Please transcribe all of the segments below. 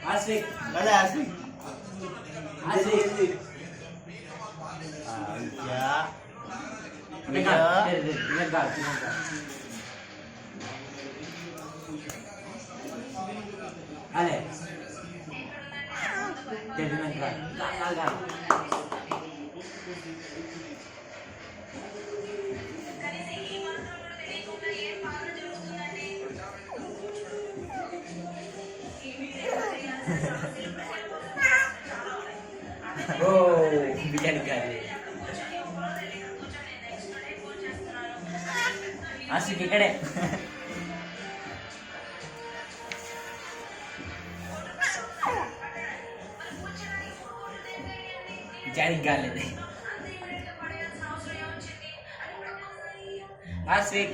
Asik. Dale, asik. Asik. Ya. Dengar. Dengar. Ale. Jadi dengar. Gal. Oh, bikin kali. Asik ikade. Jadi kali deh. Asik.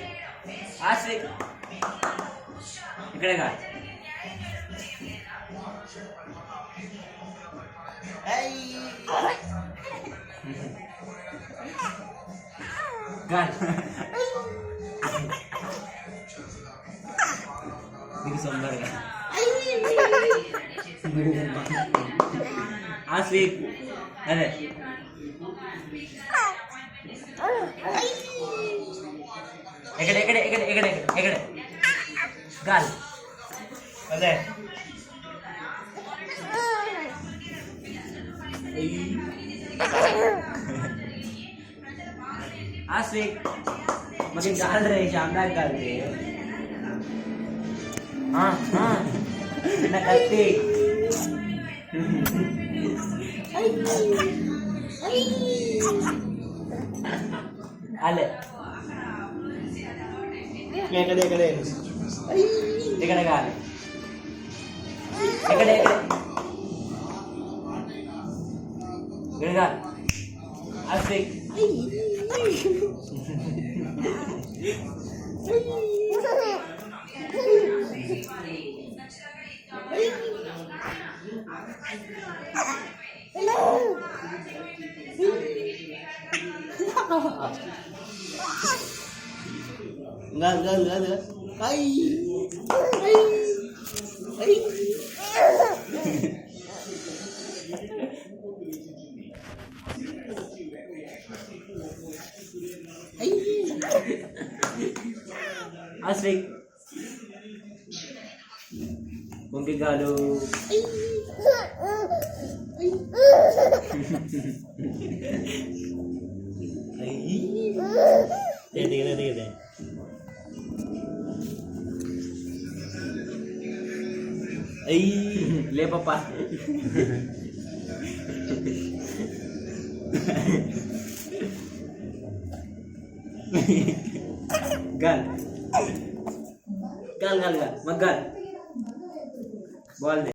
Ikade kali. Hey. Gan. Ini sombar kan? Asik. Ada. Ekade. Gal. Dale. Asik. Makin gal deh, Syamda gal deh. Kena ketik. Ale. Ekade. Ekade gal. Ekade. Gal. Asik. Enggak. Hai. Asik. Mungkin galau. Deh. Le papa. Gal. Magal. Bol deh.